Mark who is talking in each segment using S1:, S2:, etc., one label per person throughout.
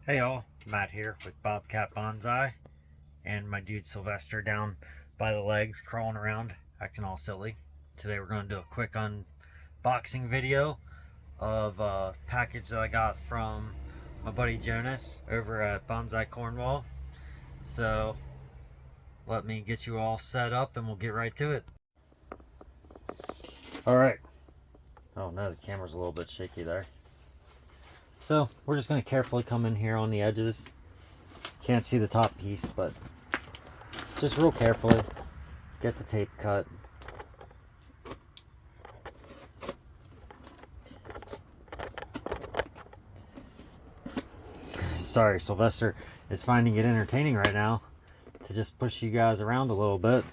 S1: Hey y'all, Matt here with Bobcat Bonsai and my dude Sylvester down by the legs crawling around acting all silly. Today we're going to do a quick unboxing video of a package that I got from my buddy Jonas over at Bonsai Cornwall. So let me get you all set up and we'll get right to it. Alright. Oh no, the camera's a little bit shaky there. So we're just going to carefully come in here on the edges. Can't see the top piece, but just real carefully get the tape cut. Sorry, Sylvester is finding it entertaining right now to just push you guys around a little bit.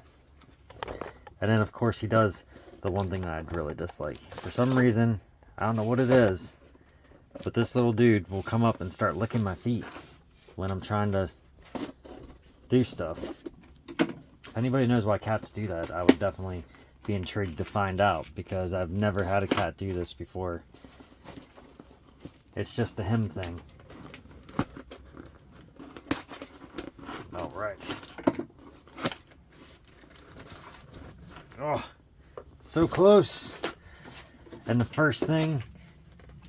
S1: And then of course he does the one thing that I'd really dislike. For some reason, I don't know what it is, but this little dude will come up and start licking my feet when I'm trying to do stuff. If anybody knows why cats do that, I would definitely be intrigued to find out, because I've never had a cat do this before. It's just a him thing. Alright. Oh, so close. And the first thing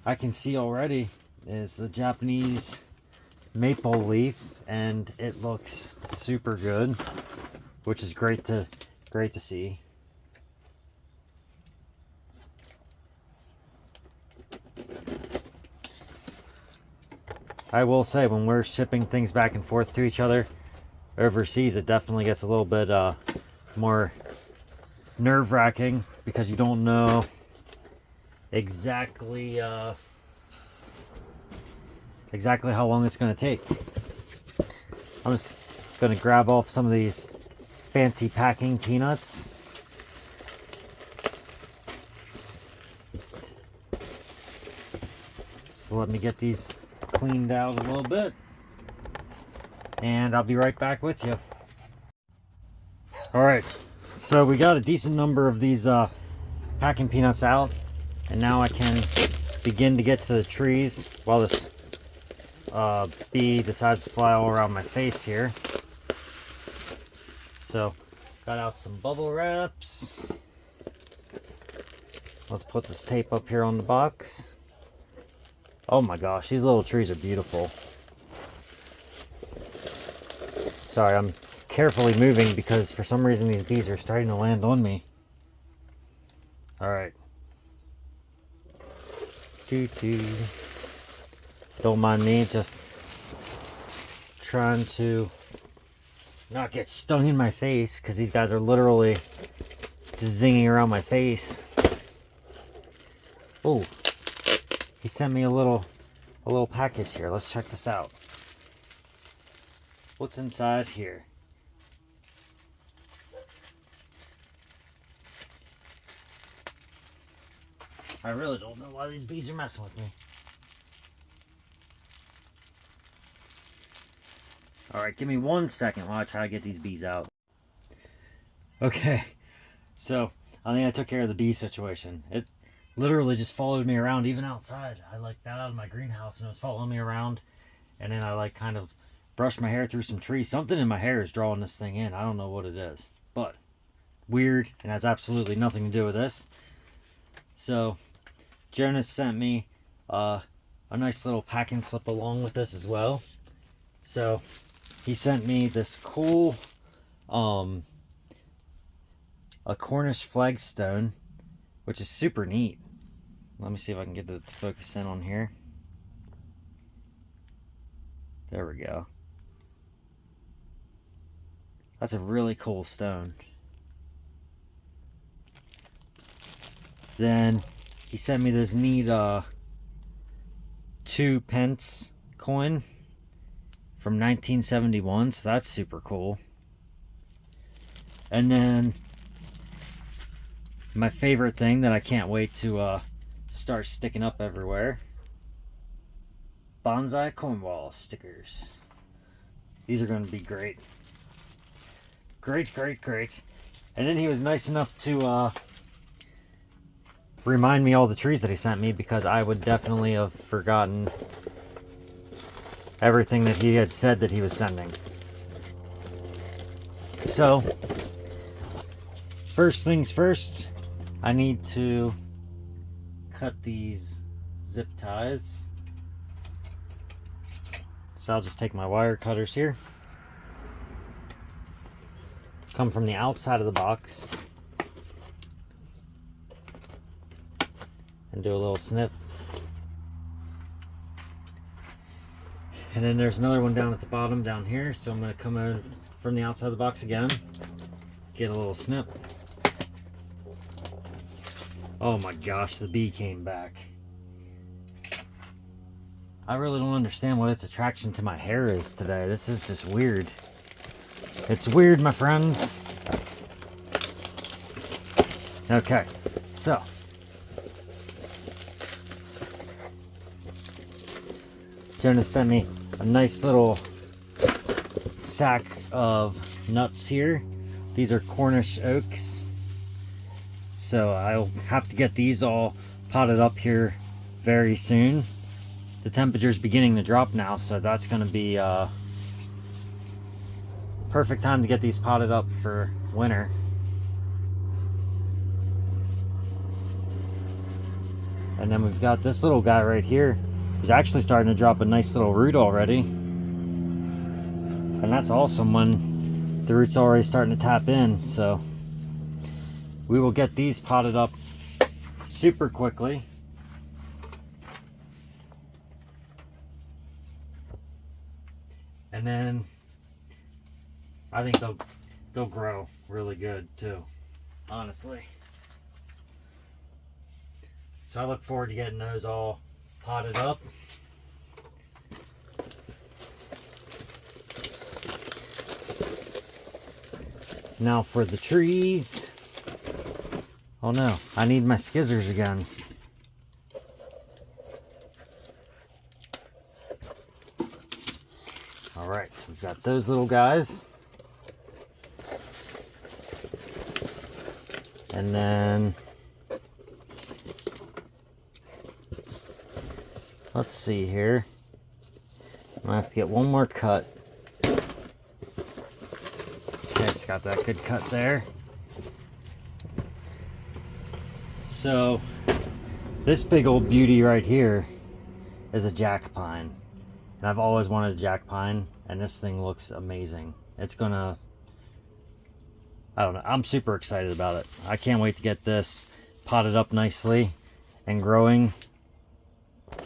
S1: I can see already is the Japanese maple leaf, and it looks super good, which is great to see. I will say, when we're shipping things back and forth to each other overseas, it definitely gets a little bit more nerve-wracking, because you don't know exactly how long it's going to take. I'm just going to grab off some of these fancy packing peanuts. So let me get these cleaned out a little bit, and I'll be right back with you. Alright, so we got a decent number of these packing peanuts out, and now I can begin to get to the trees while this bee decides to fly all around my face here. So, got out some bubble wraps. Let's put this tape up here on the box. Oh my gosh, these little trees are beautiful. Sorry, I'm carefully moving because for some reason these bees are starting to land on me. Alright. Don't mind me, just trying to not get stung in my face, because these guys are literally just zinging around my face. Oh, he sent me a little package here. Let's check this out. What's inside here? I really don't know why these bees are messing with me. Alright, give me 1 second while I try to get these bees out. Okay, so I think I took care of the bee situation. It literally just followed me around even outside. I got out of my greenhouse and it was following me around, and then I kind of brushed my hair through some trees. Something in my hair is drawing this thing in. I don't know what it is, but weird, and has absolutely nothing to do with this. So Jonas sent me a nice little packing slip along with this as well. So he sent me this cool a Cornish flagstone, which is super neat. Let me see if I can get it to focus in on here. There we go. That's a really cool stone. Then he sent me this neat 2-pence coin from 1971, so that's super cool. And then my favorite thing that I can't wait to start sticking up everywhere: Bonsai Cornwall stickers. These are going to be great. Great. And then he was nice enough to remind me all the trees that he sent me, because I would definitely have forgotten everything that he had said that he was sending. So, first things first, I need to cut these zip ties. So I'll just take my wire cutters here. Come from the outside of the box. And do a little snip. And then there's another one down at the bottom down here. So I'm going to come in from the outside of the box again. Get a little snip. Oh my gosh, the bee came back. I really don't understand what its attraction to my hair is today. This is just weird. It's weird, my friends. Okay, so. Jonah sent me a nice little sack of nuts here. These are Cornish oaks. So I'll have to get these all potted up here very soon. The temperature's beginning to drop now, so that's going to be perfect time to get these potted up for winter. And then we've got this little guy right here. He's actually starting to drop a nice little root already. And that's awesome when the root's already starting to tap in. So we will get these potted up super quickly. And then I think they'll grow really good too, honestly. So I look forward to getting those all potted up. Now for the trees. Oh no, I need my skizzers again. Alright, so we've got those little guys. And then let's see here. I'm gonna have to get one more cut. Okay, it's got that good cut there. So this big old beauty right here is a jack pine. And I've always wanted a jack pine, and this thing looks amazing. It's gonna, I don't know, I'm super excited about it. I can't wait to get this potted up nicely and growing,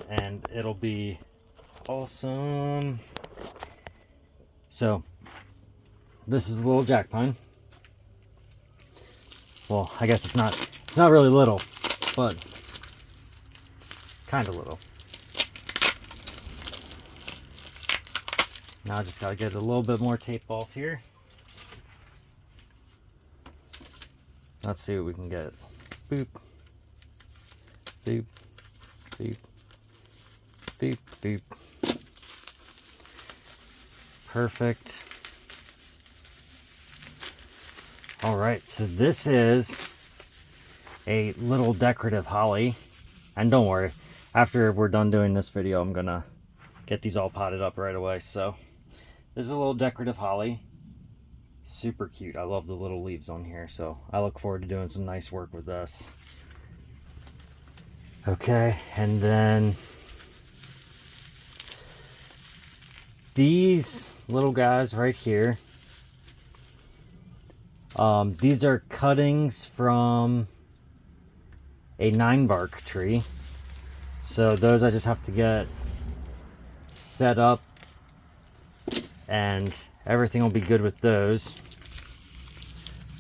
S1: and it'll be awesome. So this is a little jack pine. Well, I guess it's not really little, but kind of little. Now I just gotta get a little bit more tape off here. Let's see what we can get. Boop. Boop. Boop. Boop. Boop. Perfect. Alright, so this is a little decorative holly. And don't worry, after we're done doing this video, I'm gonna get these all potted up right away. So this is a little decorative holly. Super cute. I love the little leaves on here, so I look forward to doing some nice work with this. Okay, and then these little guys right here. These are cuttings from a 9-bark tree. So those I just have to get set up and everything will be good with those.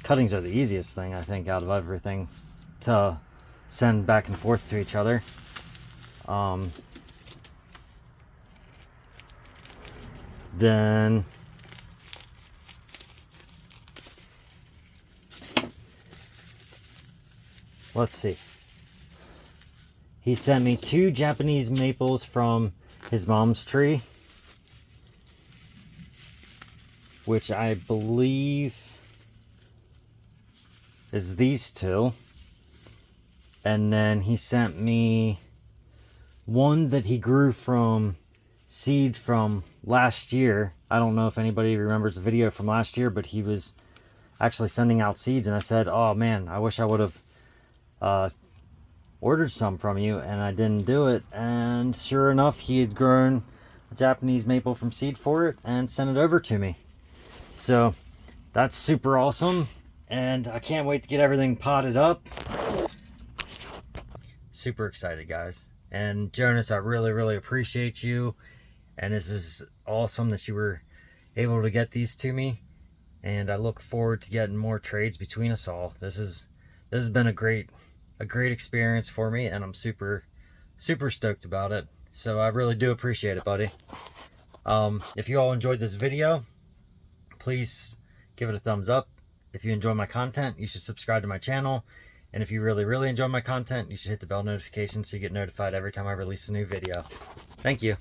S1: Cuttings are the easiest thing, I think, out of everything to send back and forth to each other. Then let's see. He sent me 2 Japanese maples from his mom's tree, which I believe is these 2. And then he sent me one that he grew from seed from last year. I don't know if anybody remembers the video from last year, but he was actually sending out seeds, and I said, oh man, I wish I would have ordered some from you, and I didn't do it. And sure enough, he had grown a Japanese maple from seed for it and sent it over to me. So that's super awesome, and I can't wait to get everything potted up. Super excited, guys. And Jonas, I really appreciate you, and this is awesome that you were able to get these to me, and I look forward to getting more trades between us all. This has been a great experience for me, and I'm super stoked about it. So I really do appreciate it, buddy. If you all enjoyed this video, please give it a thumbs up. If you enjoy my content, you should subscribe to my channel. And if you really enjoy my content, you should hit the bell notification so you get notified every time I release a new video. Thank you.